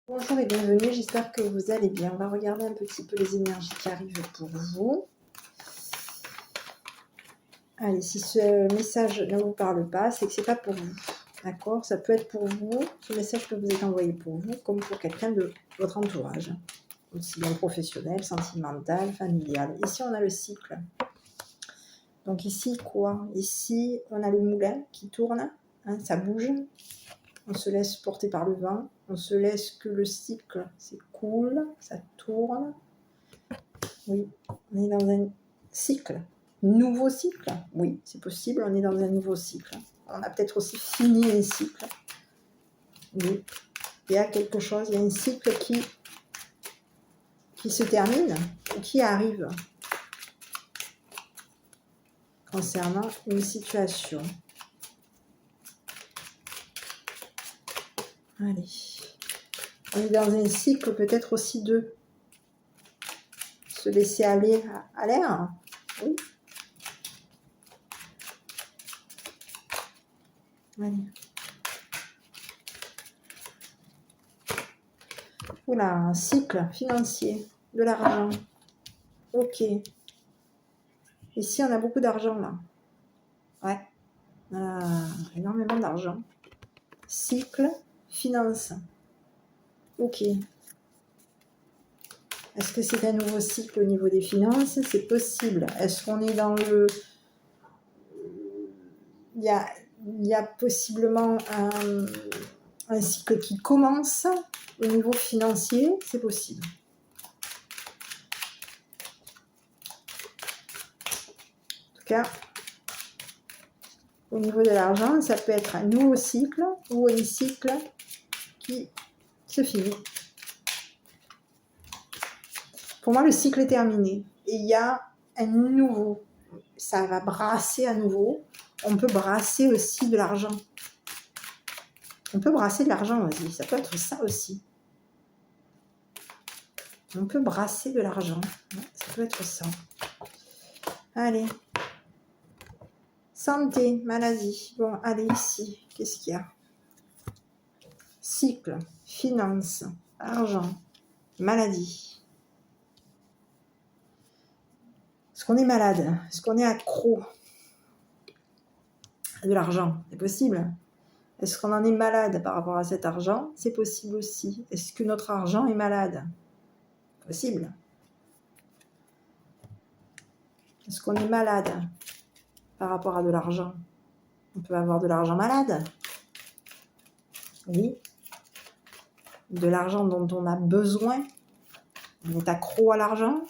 Bonjour et bienvenue, j'espère que vous allez bien. On va regarder un petit peu les énergies qui arrivent pour vous. Allez, si ce message ne vous parle pas, c'est que c'est pas pour vous. D'accord? Ça peut être pour vous, ce message peut vous être envoyé pour vous, comme pour quelqu'un de votre entourage. Aussi bien professionnel, sentimental, familial. Ici, on a le cycle. Donc ici, quoi? Ici, on a le moulin qui tourne, hein, ça bouge. On se laisse porter par le vent. On se laisse que le cycle s'écoule, ça tourne. Oui, on est dans un cycle. Nouveau cycle? Oui, c'est possible, on est dans un nouveau cycle. On a peut-être aussi fini un cycle. Oui, il y a quelque chose, il y a un cycle qui se termine ou qui arrive concernant une situation. Allez. On est dans un cycle peut-être aussi de se laisser aller à l'air. Oui. Allez. Oula, un cycle financier, de l'argent. Ok. Ici, on a beaucoup d'argent là. Ouais. Énormément d'argent. Cycle, finance. Ok. Est-ce que c'est un nouveau cycle au niveau des finances? C'est possible. Est-ce qu'on est dans le... Il y a possiblement un cycle qui commence au niveau financier. C'est possible. En tout cas, au niveau de l'argent, ça peut être un nouveau cycle ou un cycle qui se finit. Pour moi, le cycle est terminé. Et il y a un nouveau. Ça va brasser à nouveau. On peut brasser aussi de l'argent. On peut brasser de l'argent aussi. Ça peut être ça aussi. On peut brasser de l'argent. Ça peut être ça. Allez. Santé, maladie. Bon, allez ici. Qu'est-ce qu'il y a? Cycle, finance, argent, maladie. Est-ce qu'on est malade? Est-ce qu'on est accro à de l'argent? C'est possible. Est-ce qu'on en est malade par rapport à cet argent? C'est possible aussi. Est-ce que notre argent est malade? Possible. Est-ce qu'on est malade par rapport à de l'argent? On peut avoir de l'argent malade. Oui. De l'argent dont on a besoin. On est accro à l'argent.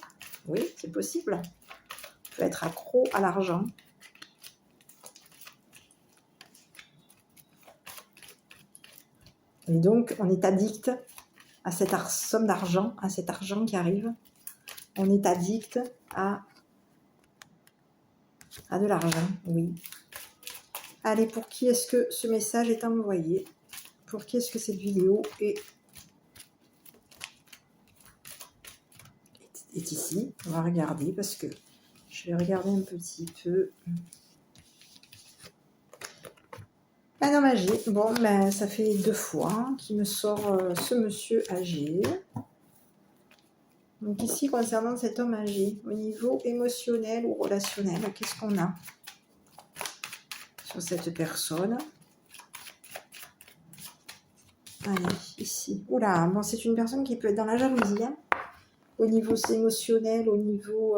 Oui, c'est possible. On peut être accro à l'argent. Et donc, on est addict à cette somme d'argent, à cet argent qui arrive. On est addict à de l'argent, oui. Allez, pour qui est-ce que ce message est envoyé? Pour qui est-ce que cette vidéo est ici? On va regarder parce que je vais regarder un petit peu. Ah non, magie. Bon, ben, ça fait 2 fois qu'il me sort ce monsieur âgé. Donc ici, concernant cet homme âgé, au niveau émotionnel ou relationnel, qu'est-ce qu'on a sur cette personne? Allez, ici. Oula, bon, c'est une personne qui peut être dans la jalousie, hein. Au niveau émotionnel, au niveau...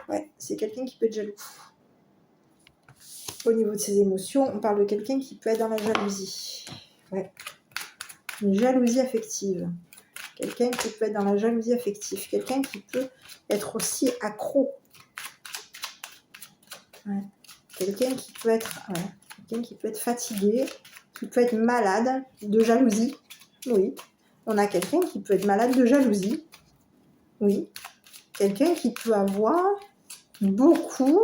ouais, c'est quelqu'un qui peut être jaloux. Au niveau de ses émotions, on parle de quelqu'un qui peut être dans la jalousie. Ouais. Une jalousie affective. Quelqu'un qui peut être dans la jalousie affective. Quelqu'un qui peut être aussi accro. Ouais. Quelqu'un qui peut être... Ouais. Quelqu'un qui peut être fatigué, qui peut être malade de jalousie. Oui. On a quelqu'un qui peut être malade de jalousie. Oui. Quelqu'un qui peut avoir beaucoup...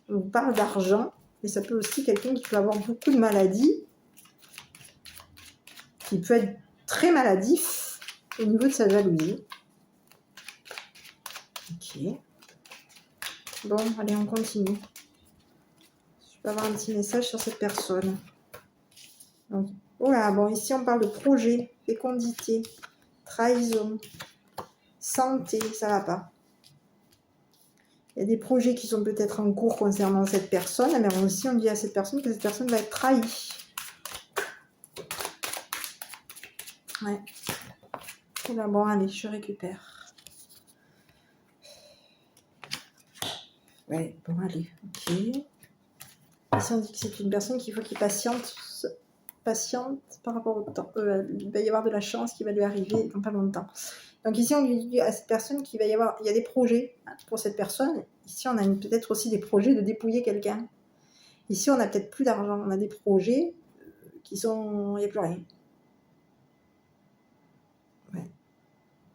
On parle d'argent, mais ça peut aussi quelqu'un qui peut avoir beaucoup de maladies, qui peut être très maladif au niveau de sa jalousie. Ok. Bon, allez, on continue. Je peux avoir un petit message sur cette personne. Donc, Voilà, bon, ici on parle de projet, fécondité, trahison, santé, ça va pas. Il y a des projets qui sont peut-être en cours concernant cette personne, mais aussi on dit à cette personne que cette personne va être trahie. Ouais. Voilà, bon, allez, je récupère. Ouais, bon, allez, ok. Ici on dit que c'est une personne qu'il faut qu'il patiente par rapport au temps. Il va y avoir de la chance qui va lui arriver dans pas longtemps. Donc ici, on lui dit à cette personne qu'il va y avoir, il y a des projets pour cette personne. Ici, on a peut-être aussi des projets de dépouiller quelqu'un. Ici, on n'a peut-être plus d'argent. On a des projets qui sont, il n'y a plus rien. Ouais.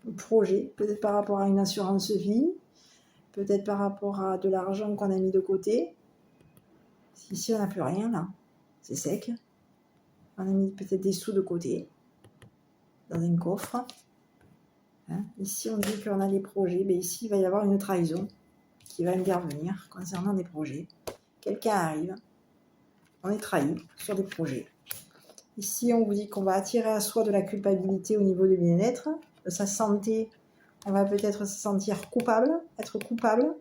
Un projet, peut-être par rapport à une assurance vie, peut-être par rapport à de l'argent qu'on a mis de côté. Ici, on n'a plus rien là. C'est sec. On a mis peut-être des sous de côté dans un coffre. Hein. Ici, on dit qu'on a des projets. Mais ici, il va y avoir une trahison qui va intervenir concernant des projets. Quelqu'un arrive, on est trahi sur des projets. Ici, on vous dit qu'on va attirer à soi de la culpabilité au niveau du bien-être, de sa santé. On va peut-être se sentir coupable, être coupable.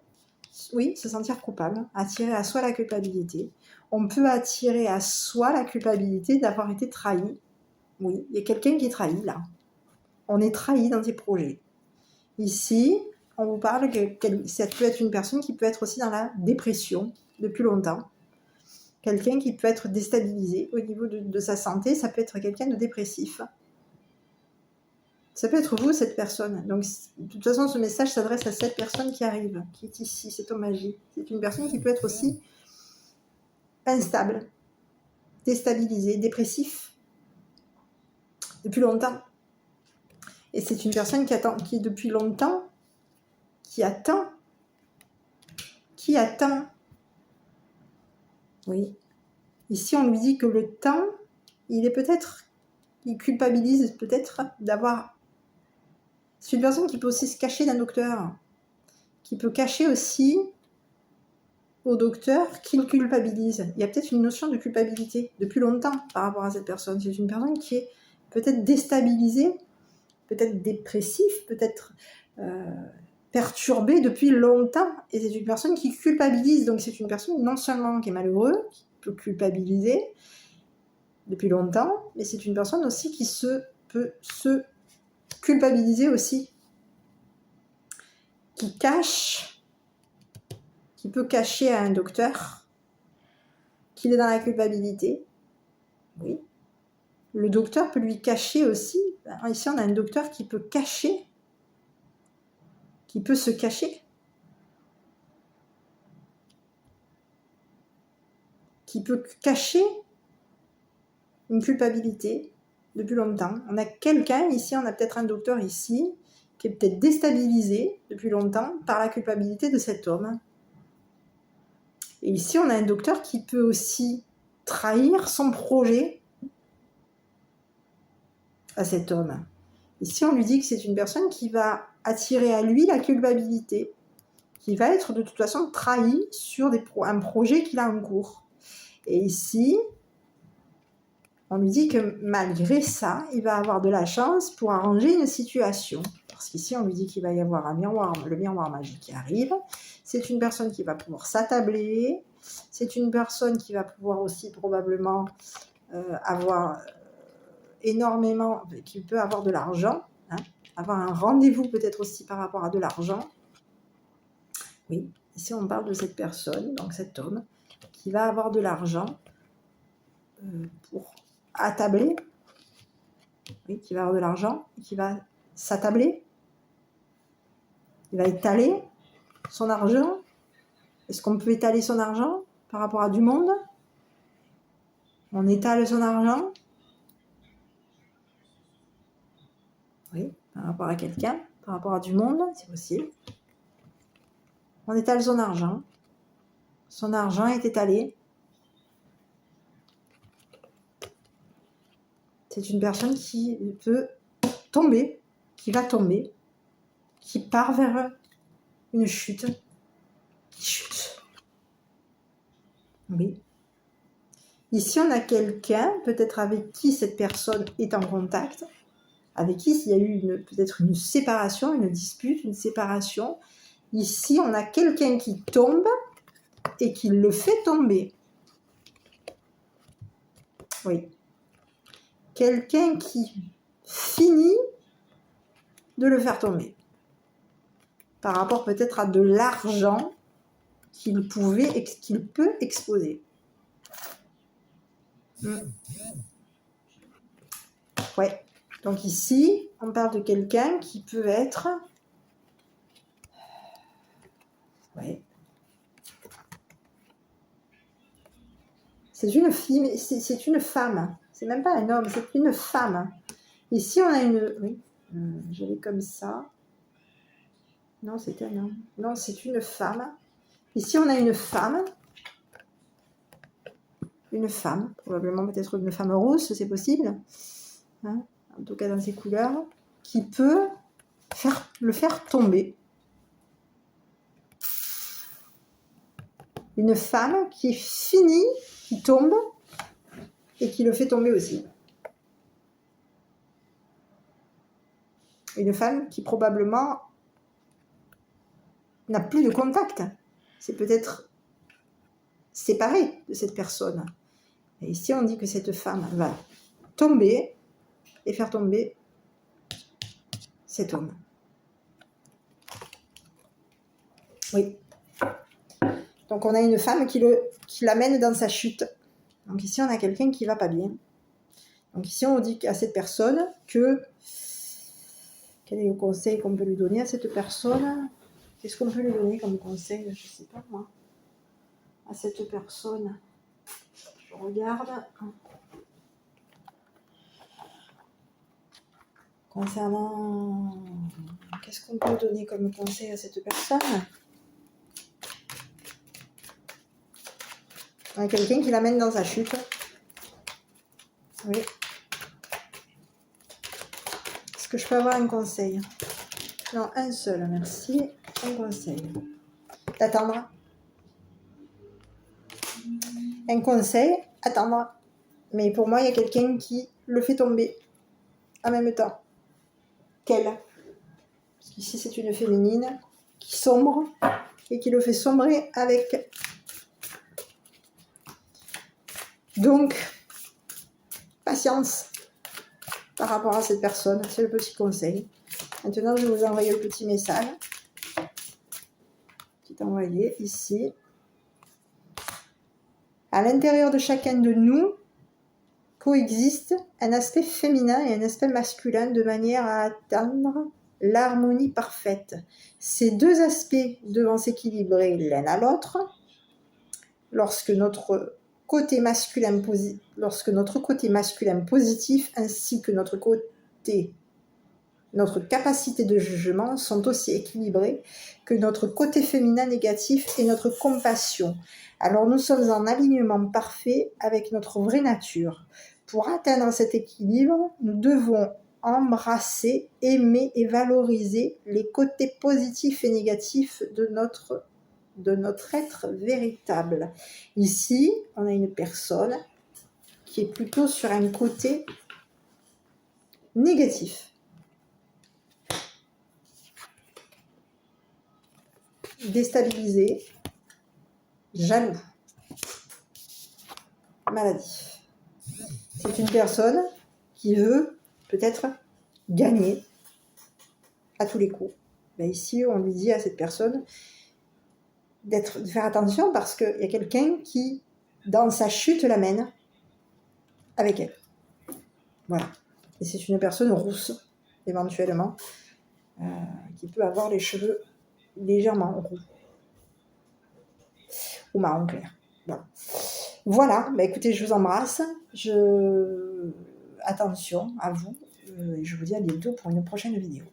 Oui, se sentir coupable, attirer à soi la culpabilité. On peut attirer à soi la culpabilité d'avoir été trahi. Oui, il y a quelqu'un qui est trahi là. On est trahi dans ses projets. Ici, on vous parle que ça peut être une personne qui peut être aussi dans la dépression depuis longtemps. Quelqu'un qui peut être déstabilisé au niveau de sa santé, ça peut être quelqu'un de dépressif. Ça peut être vous, cette personne. Donc, de toute façon, ce message s'adresse à cette personne qui arrive, qui est ici, c'est au magie. C'est une personne qui peut être aussi instable, déstabilisée, dépressif, depuis longtemps. Et c'est une personne qui depuis longtemps, qui attend. Oui. Ici, on lui dit que le temps, il culpabilise peut-être d'avoir... C'est une personne qui peut aussi se cacher d'un docteur, qui peut cacher aussi au docteur qu'il culpabilise. Il y a peut-être une notion de culpabilité depuis longtemps par rapport à cette personne. C'est une personne qui est peut-être déstabilisée, peut-être dépressif, peut-être perturbée depuis longtemps. Et c'est une personne qui culpabilise. Donc c'est une personne non seulement qui est malheureuse, qui peut culpabiliser depuis longtemps, mais c'est une personne aussi qui peut se culpabiliser aussi, qui peut cacher à un docteur qu'il est dans la culpabilité. Oui. Le docteur peut lui cacher aussi. Ici, on a un docteur qui peut cacher, qui peut se cacher, qui peut cacher une culpabilité depuis longtemps. On a quelqu'un ici, on a peut-être un docteur ici, qui est peut-être déstabilisé depuis longtemps par la culpabilité de cet homme. Et ici, on a un docteur qui peut aussi trahir son projet à cet homme. Ici, on lui dit que c'est une personne qui va attirer à lui la culpabilité, qui va être de toute façon trahi sur un projet qu'il a en cours. Et ici, on lui dit que malgré ça, il va avoir de la chance pour arranger une situation. Parce qu'ici, on lui dit qu'il va y avoir le miroir magique qui arrive. C'est une personne qui va pouvoir s'attabler. C'est une personne qui va pouvoir aussi probablement avoir énormément, qui peut avoir de l'argent, hein, avoir un rendez-vous peut-être aussi par rapport à de l'argent. Oui, ici on parle de cette personne, donc cet homme, qui va avoir de l'argent pour attabler, oui, qui va avoir de l'argent, qui va s'attabler, il va étaler son argent. Est-ce qu'on peut étaler son argent par rapport à du monde? On étale son argent, oui, par rapport à quelqu'un, par rapport à du monde, c'est possible. On étale son argent est étalé. C'est une personne qui peut tomber, qui va tomber, qui part vers une chute, qui chute. Oui. Ici, on a quelqu'un, peut-être avec qui cette personne est en contact, avec qui il y a eu peut-être une séparation, une dispute, une séparation. Ici, on a quelqu'un qui tombe et qui le fait tomber. Oui. Quelqu'un qui finit de le faire tomber. Par rapport peut-être à de l'argent qu'il peut exposer. Ouais. Donc ici, on parle de quelqu'un qui peut être... Ouais. C'est une fille, c'est une femme. C'est même pas un homme, c'est une femme. Ici, on a une... Oui, je l'ai comme ça. Non, c'est un homme. Non, c'est une femme. Ici, on a une femme. Une femme, probablement peut-être une femme rousse, c'est possible. Hein, en tout cas, dans ses couleurs. Qui peut le faire tomber. Une femme qui finit, qui tombe, et qui le fait tomber aussi. Une femme qui probablement n'a plus de contact. C'est peut-être séparée de cette personne. Et ici, on dit que cette femme va tomber et faire tomber cet homme. Oui. Donc, on a une femme qui l'amène dans sa chute. Donc, ici, on a quelqu'un qui ne va pas bien. Donc, ici, on dit à cette personne que... Quel est le conseil qu'on peut lui donner à cette personne? Qu'est-ce qu'on peut lui donner comme conseil? Je ne sais pas, moi. À cette personne. Je regarde. Concernant... Qu'est-ce qu'on peut donner comme conseil à cette personne? On a quelqu'un qui l'amène dans sa chute. Oui. Est-ce que je peux avoir un conseil? Non, un seul, merci. Un conseil. D'attendre. Un conseil, attendre. Mais pour moi, il y a quelqu'un qui le fait tomber en même temps qu'elle. Parce qu'ici, c'est une féminine qui sombre et qui le fait sombrer avec. Donc, patience par rapport à cette personne. C'est le petit conseil. Maintenant, je vais vous envoyer le petit message qui est envoyé ici. À l'intérieur de chacun de nous coexiste un aspect féminin et un aspect masculin de manière à atteindre l'harmonie parfaite. Ces deux aspects devant s'équilibrer l'un à l'autre. Lorsque notre côté masculin positif ainsi que notre capacité de jugement sont aussi équilibrés que notre côté féminin négatif et notre compassion. Alors nous sommes en alignement parfait avec notre vraie nature. Pour atteindre cet équilibre, nous devons embrasser, aimer et valoriser les côtés positifs et négatifs de notre être véritable. Ici, on a une personne qui est plutôt sur un côté négatif. Déstabilisé, jaloux, maladie. C'est une personne qui veut peut-être gagner à tous les coups. Ben ici, on lui dit à cette personne de faire attention parce qu'il y a quelqu'un qui, dans sa chute, l'amène avec elle. Voilà. Et c'est une personne rousse, éventuellement, qui peut avoir les cheveux légèrement roux ou marron clair. Voilà. Ben écoutez, je vous embrasse. Attention à vous. Et je vous dis à bientôt pour une prochaine vidéo.